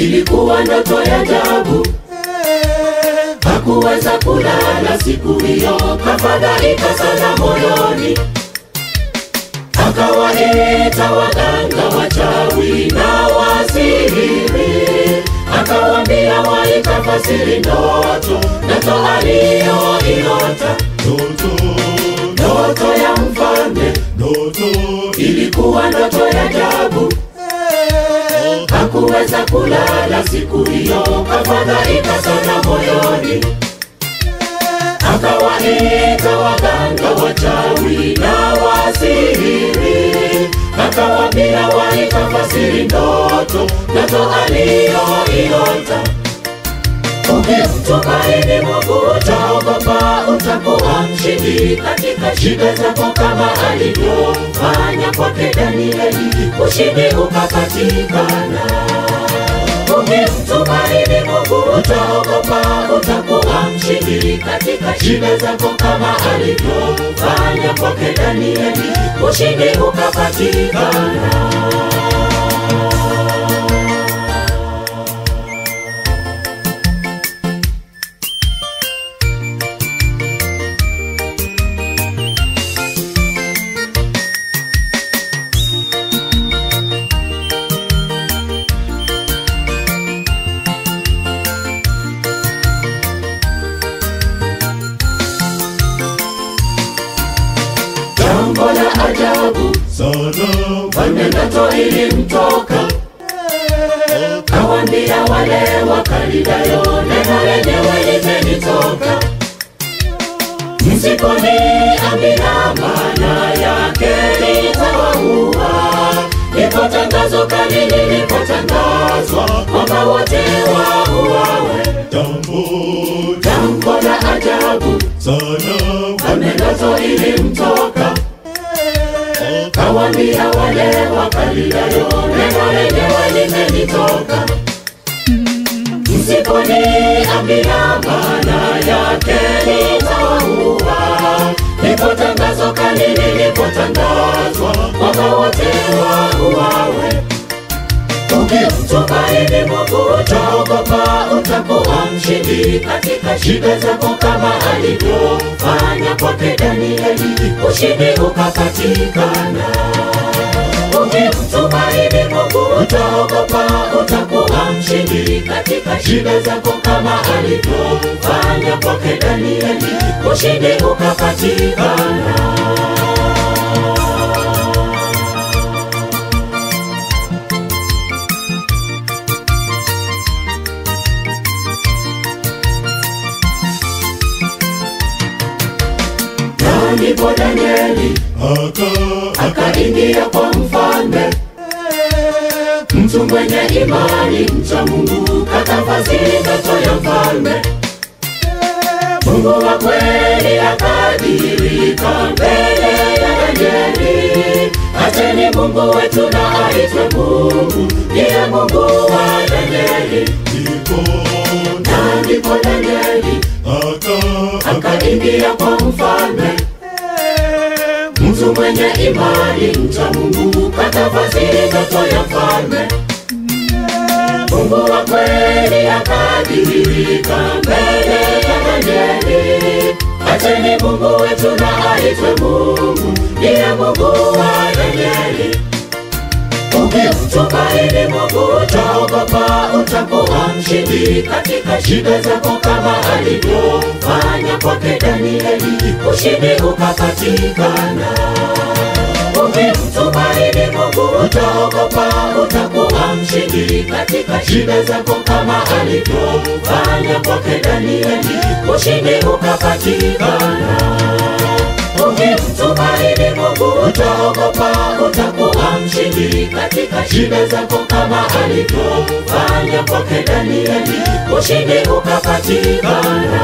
ilikuwa ndoto ya ajabu. Hakuweza kulala siku hiyo, kafadhaika sana moyoni. Akawaita waganga, wachawi na wasihiri, akawaambia waikafasiri ndoto aliyoiota. Ndoto ya mfalme, ilikuwa ndoto ya ajabu. Hakuweza kulala siku hiyo, kafadhaika sana moyoni. Akawaita waganga, wachawi na wasihiri, akawaambia waikafasiri ndoto aliyoiota. Ukimtumaini Mungu utaogopa, utakuwa mshindi katika shida zako kama alivyofanya kwake Danieli, ushindi ukapatikana. Ukimtumaini Mungu utaogopa, utakuwa mshindi katika shida zako kama alivyofanya kwake Danieli, ushindi ukapatikana. Jambo la ajabu sana, mfalme ndoto ilimtoka, kawaambia wale Wakaldayo, neno lenyewe limenitoka. Msiponiambia maana yake nitawaua. Lipo tangazo kali lilipotangazwa kwamba wote wauawe. Jambo la ajabu sana, mfalme ndoto ilimtoka, kawaambia wale Wakaldayo, neno lenyewe limenitoka. Msiponiambia maana yake nitawaua. Lipo tangazo kali lilipotangazwa kwamba wote wauawe. Ukimtumaini Mungu utaogopa, utakuwa mshindi katika shida zako kama alivyofanya kwake Danieli, ushindi ukapatikana. Ukimtumaini Mungu utaogopa, utakuwa mshindi katika shida zako kama alivyofanya kwake Danieli, ushindi ukapatikana. Ndipo Danieli akaingia kwa mfalme, mtu mwenye imani, mcha Mungu, katafasiri ndoto ya mfalme. Mungu wa kweli akadhihirika mbele ya Danieli. Acheni Mungu wetu na aitwe Mungu, ndiye Mungu wa Danieli. Ndipo Danieli akaingia kwa mfalme, mtu mwenye imani, mcha Mungu, katafasiri ndoto ya mfalme. Mungu wa kweli akadhihirika mbele ya Danieli. Acheni Mungu wetu na aitwe Mungu, ndiye Mungu wa Danieli. Ukimtumaini Mungu utaogopa, utakuwa mshindi katika shida zako kama alivyofanya kwake Danieli, ushindi ukapatikana. Ukimtumaini Mungu utaogopa, utakuwa mshindi katika shida zako kama alivyofanya kwake Danieli, ushindi ukapatikana. Ukimtumaini Mungu utaogopa, utakuwa mshindi katika shida zako kama alivyofanya kwake Danieli, ushindi ukapatikana.